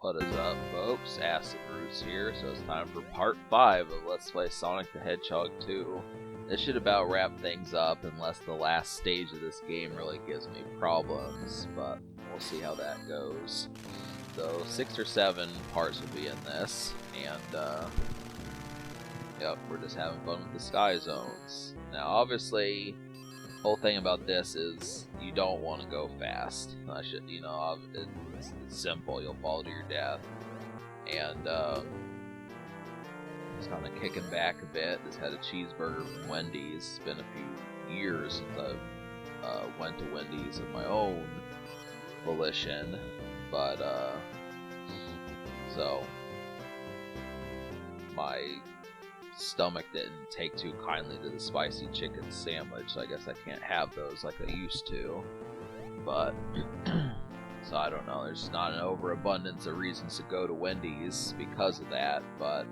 What is up, folks? Acid Roots here, so it's time for part 5 of Let's Play Sonic the Hedgehog 2. This should about wrap things up unless the last stage of this game really gives me problems, but we'll see how that goes. So 6 or 7 parts will be in this, and yep, we're just having fun with the sky zones. Now obviously, the whole thing about this is you don't want to go fast. It's simple, you'll fall to your death. And just kind of kicking back a bit. Just had a cheeseburger from Wendy's. It's been a few years since I went to Wendy's of my own volition, but so my stomach didn't take too kindly to the spicy chicken sandwich, so I guess I can't have those like I used to. But so I don't know, there's not an overabundance of reasons to go to Wendy's because of that, but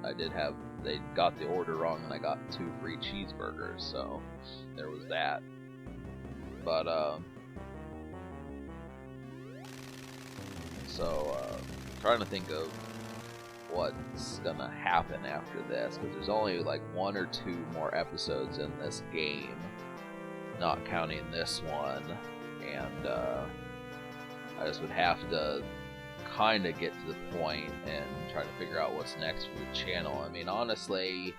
they got the order wrong and I got 2 free cheeseburgers, so there was that. But trying to think of what's gonna happen after this, because there's only like 1 or 2 more episodes in this game, not counting this one, and I just would have to kind of get to the point and try to figure out what's next for the channel. I mean, honestly,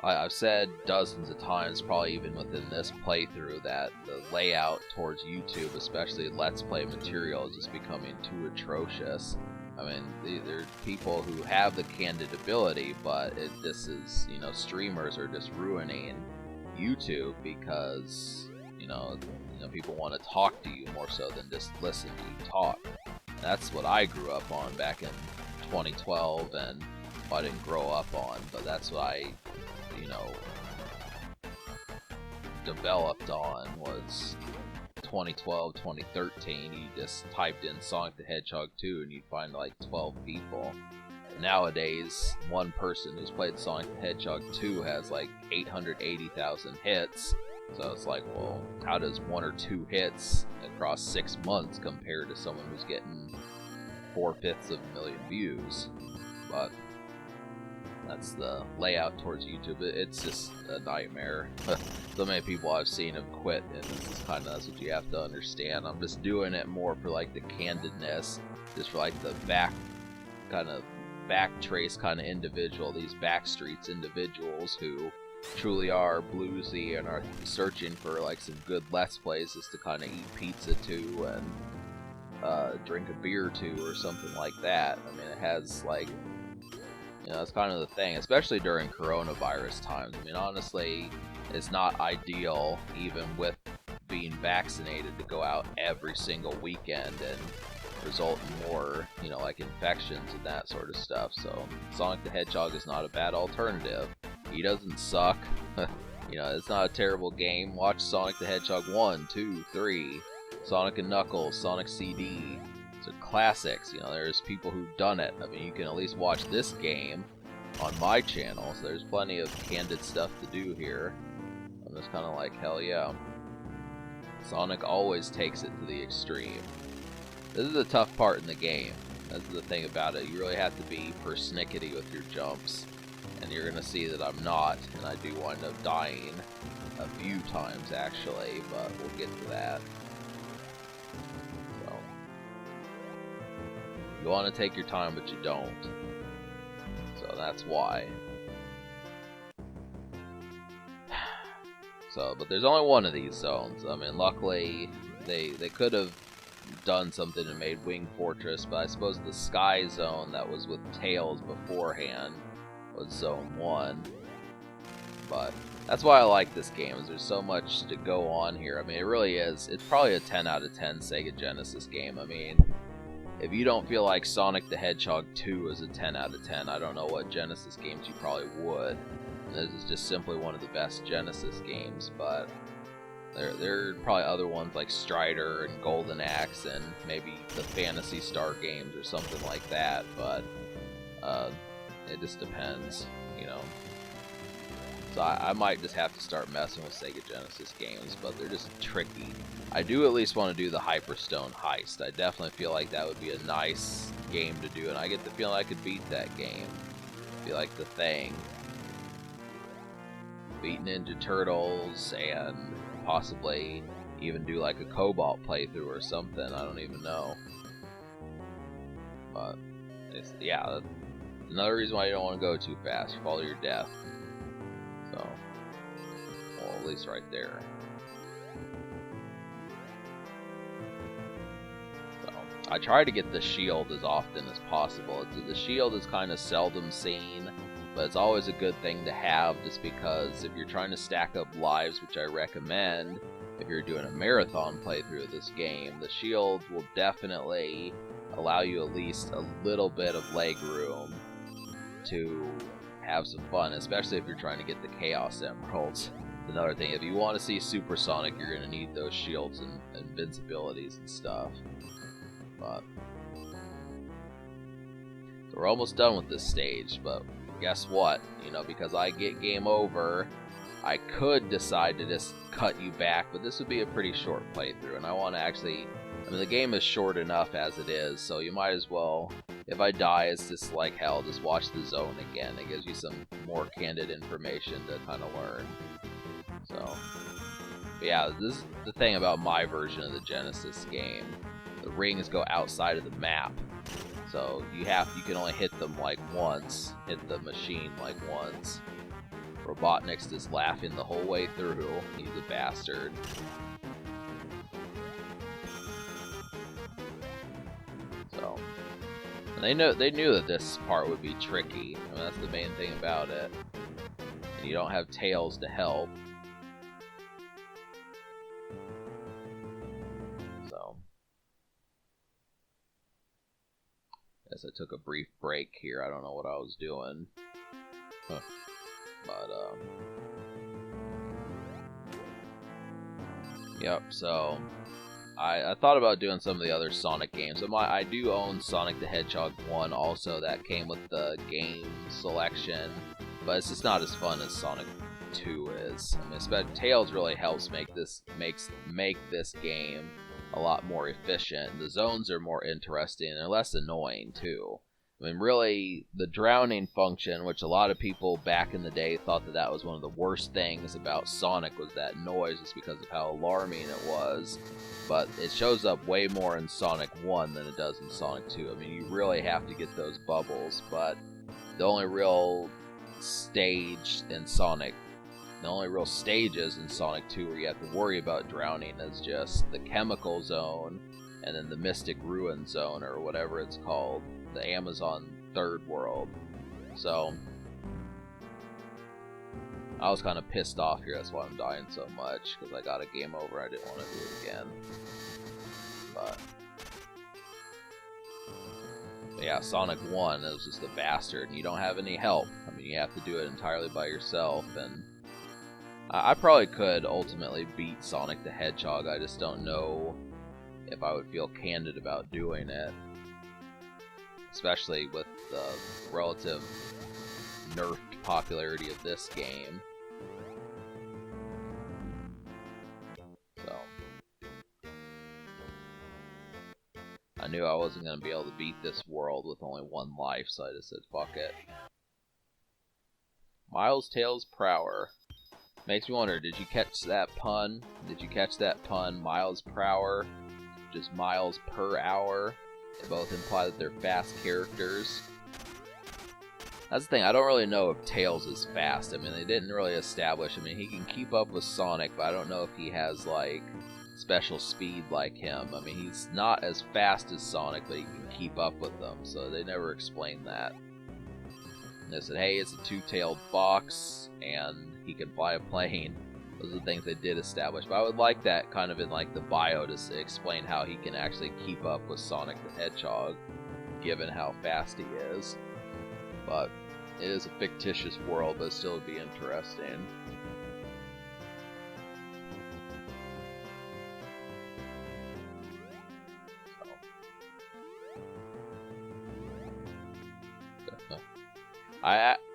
I've said dozens of times, probably even within this playthrough, that the layout towards YouTube, especially Let's Play material, is just becoming too atrocious. I mean, there are people who have the candid ability, but this is, streamers are just ruining YouTube because, people want to talk to you more so than just listen to you talk. That's what I grew up on back in 2012, and I didn't grow up on, but that's what I, developed on, was 2012, 2013, you just typed in Sonic the Hedgehog 2 and you'd find like 12 people. Nowadays, one person who's played Sonic the Hedgehog 2 has like 880,000 hits, so it's like, well, how does 1 or 2 hits across 6 months compare to someone who's getting 4/5 of a million views? But that's the layout towards YouTube. It's just a nightmare. So many people I've seen have quit, and that's what you have to understand. I'm just doing it more for like the candidness, just for like the back trace kind of individual, these backstreets individuals who truly are bluesy and are searching for like some good Let's Plays just to kind of eat pizza to and drink a beer to or something like that. I mean, it has like, it's kind of the thing, especially during coronavirus times. I mean, honestly, it's not ideal, even with being vaccinated, to go out every single weekend and result in more, like infections and that sort of stuff. So Sonic the Hedgehog is not a bad alternative. He doesn't suck. It's not a terrible game. Watch Sonic the Hedgehog 1, 2, 3, Sonic and Knuckles, Sonic CD. These are classics. There's people who've done it. I mean, you can at least watch this game on my channel, so there's plenty of candid stuff to do here. I'm just kind of like, hell yeah. Sonic always takes it to the extreme. This is a tough part in the game. That's the thing about it. You really have to be persnickety with your jumps. And you're going to see that I'm not, and I do wind up dying a few times actually, but we'll get to that. So, you want to take your time, but you don't. So that's why. So, but there's only one of these zones. I mean, luckily, they could have done something and made Wing Fortress, but I suppose the Sky Zone that was with Tails beforehand was Zone 1. But that's why I like this game, is there's so much to go on here. I mean, it really is. It's probably a 10 out of 10 Sega Genesis game. I mean, if you don't feel like Sonic the Hedgehog 2 is a 10 out of 10, I don't know what Genesis games you probably would. This is just simply one of the best Genesis games, but there are probably other ones like Strider and Golden Axe and maybe the Phantasy Star games or something like that, but it just depends, So I might just have to start messing with Sega Genesis games, but they're just tricky. I do at least want to do the Hyperstone Heist. I definitely feel like that would be a nice game to do, and I get the feeling I could beat that game. Be like the Thing. Beat Ninja Turtles, and possibly even do like a Cobalt playthrough or something. I don't even know. But, yeah, another reason why you don't want to go too fast. Follow your death. So, well, at least right there. So, I try to get the shield as often as possible. The shield is kind of seldom seen, but it's always a good thing to have, just because if you're trying to stack up lives, which I recommend, if you're doing a marathon playthrough of this game, the shield will definitely allow you at least a little bit of leg room to have some fun, especially if you're trying to get the Chaos Emeralds. Another thing, if you want to see Supersonic, you're going to need those shields and invincibilities and stuff. But so we're almost done with this stage, but guess what? You know, because I get game over, I could decide to just cut you back, but this would be a pretty short playthrough, and I want to actually... I mean, the game is short enough as it is, so you might as well... If I die, it's just like hell, just watch the zone again. It gives you some more candid information to kind of learn. So, but yeah, this is the thing about my version of the Genesis game. The rings go outside of the map. So you can only hit them like once, hit the machine like once. Robotnik's just laughing the whole way through. He's a bastard. So, and they knew that this part would be tricky. I mean, that's the main thing about it. And you don't have Tails to help. So, guess I took a brief break here. I don't know what I was doing. Huh. But, yep, so I thought about doing some of the other Sonic games. I do own Sonic the Hedgehog 1 also, that came with the game selection, but it's just not as fun as Sonic 2 is. I mean, especially Tails really helps make this game a lot more efficient. The zones are more interesting and less annoying too. I mean, really, the drowning function, which a lot of people back in the day thought that was one of the worst things about Sonic, was that noise, just because of how alarming it was. But it shows up way more in Sonic 1 than it does in Sonic 2. I mean, you really have to get those bubbles, but the only real stages in Sonic 2 where you have to worry about drowning is just the Chemical Zone, and then the Mystic Ruin Zone, or whatever it's called. The Amazon Third World. So I was kind of pissed off here. That's why I'm dying so much, because I got a game over. I didn't want to do it again. But yeah, Sonic 1 is just a bastard, and you don't have any help. I mean, you have to do it entirely by yourself, and I probably could ultimately beat Sonic the Hedgehog. I just don't know if I would feel candid about doing it. Especially with the relative nerfed popularity of this game. So, I knew I wasn't going to be able to beat this world with only one life, so I just said, fuck it. Miles Tails Prower. Makes me wonder, did you catch that pun? Did you catch that pun? Miles Prower, just miles per hour. They both imply that they're fast characters. That's the thing, I don't really know if Tails is fast. I mean, they didn't really establish. I mean, he can keep up with Sonic, but I don't know if he has, like, special speed like him. I mean, he's not as fast as Sonic, but he can keep up with them, so they never explained that. And they said, hey, it's a two-tailed fox, and he can fly a plane. Those are the things they did establish. But I would like that kind of in like the bio to explain how he can actually keep up with Sonic the Hedgehog, given how fast he is. But it is a fictitious world, but it still would be interesting. So.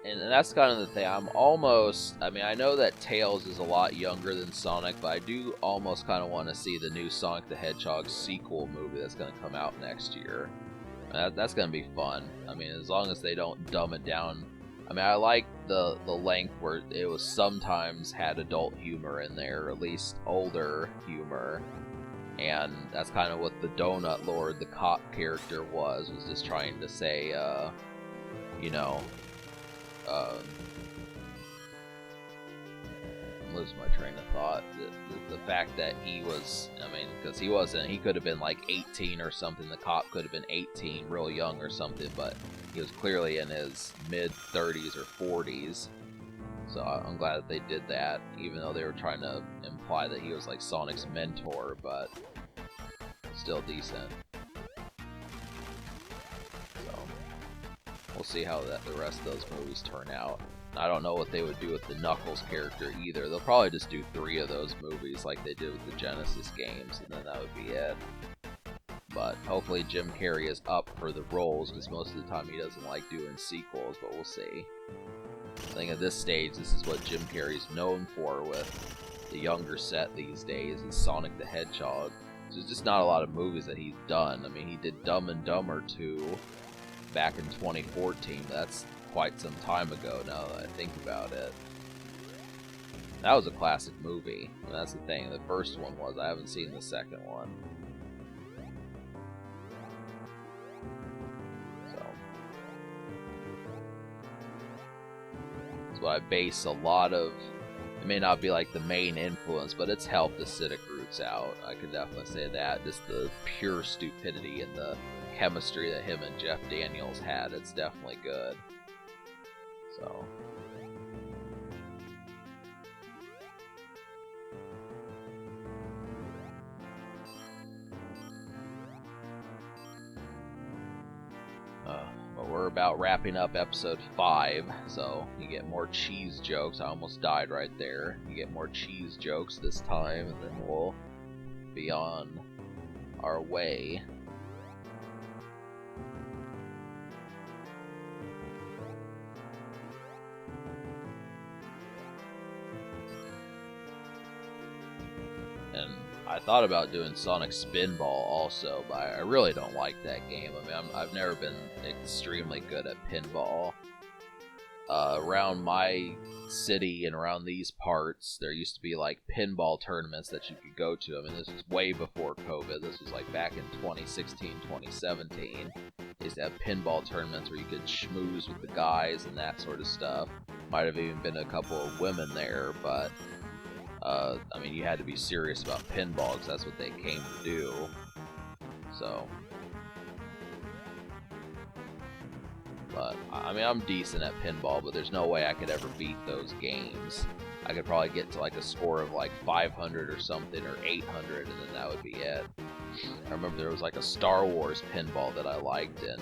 And that's kind of the thing. I mean, I know that Tails is a lot younger than Sonic, but I do almost kind of want to see the new Sonic the Hedgehog sequel movie that's going to come out next year. That's going to be fun. I mean, as long as they don't dumb it down. I mean, I like the length where it was sometimes had adult humor in there, or at least older humor. And that's kind of what the Donut Lord, the cop character, was just trying to say, you know, I'm losing my train of thought. The fact that he was, I mean, because he could have been like 18 or something. The cop could have been 18, real young or something, but he was clearly in his mid-30s or 40s. So I'm glad that they did that, even though they were trying to imply that he was like Sonic's mentor, but still decent. So we'll see how the rest of those movies turn out. I don't know what they would do with the Knuckles character either. They'll probably just do 3 of those movies like they did with the Genesis games, and then that would be it. But hopefully Jim Carrey is up for the roles, because most of the time he doesn't like doing sequels, but we'll see. I think at this stage, this is what Jim Carrey's known for with the younger set these days, is Sonic the Hedgehog. There's just not a lot of movies that he's done. I mean, he did Dumb and Dumber 2 back in 2014, but that's quite some time ago now that I think about it. That was a classic movie. I mean, that's the thing. The first one was. I haven't seen the second one. So that's what I base a lot of. It may not be like the main influence, but it's helped Acidic Roots out. I can definitely say that. Just the pure stupidity and the chemistry that him and Jeff Daniels had. It's definitely good. So but we're about wrapping up episode 5, so you get more cheese jokes. I almost died right there. You get more cheese jokes this time, and then we'll be on our way. And I thought about doing Sonic Spinball also, but I really don't like that game. I mean, I've never been extremely good at pinball. Around my city and around these parts, there used to be like pinball tournaments that you could go to. I mean, this was way before COVID. This was like back in 2016, 2017. They used to have pinball tournaments where you could schmooze with the guys and that sort of stuff. Might have even been a couple of women there, but I mean, you had to be serious about pinball because that's what they came to do. So, but I mean, I'm decent at pinball, but there's no way I could ever beat those games. I could probably get to like a score of like 500 or something, or 800, and then that would be it. I remember there was like a Star Wars pinball that I liked, and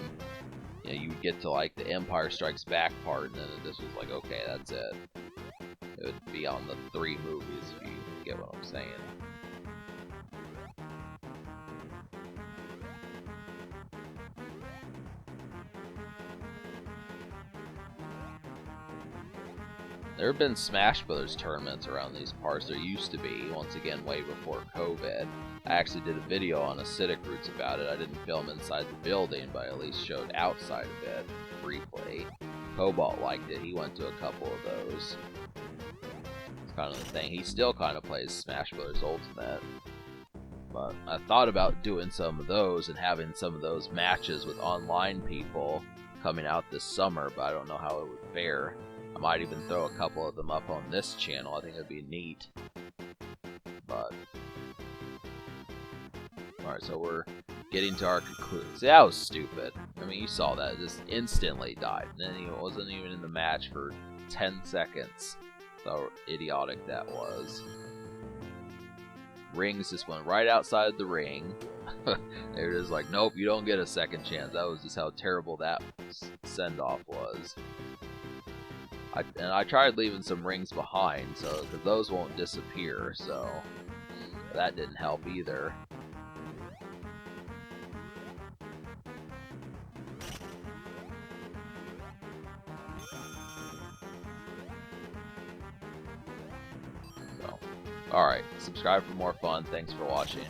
you know, you would get to like the Empire Strikes Back part, and then this was like, okay, that's it. It would be on the 3 movies, if you get what I'm saying. There have been Smash Brothers tournaments around these parts. There used to be, once again, way before COVID. I actually did a video on Acidic Roots about it. I didn't film inside the building, but I at least showed outside of it briefly. Cobalt liked it. He went to a couple of those. Kind of the thing. He still kind of plays Smash Bros. Ultimate, but I thought about doing some of those and having some of those matches with online people coming out this summer, but I don't know how it would fare. I might even throw a couple of them up on this channel. I think it'd be neat. But alright, so we're getting to our conclusion. See, that was stupid. I mean, you saw that. It just instantly died. And then he wasn't even in the match for 10 seconds. How idiotic that was. Rings just went right outside the ring. They're just like, nope, you don't get a second chance. That was just how terrible that send-off was. I tried leaving some rings behind, so because those won't disappear, so that didn't help either. Alright, subscribe for more fun. Thanks for watching.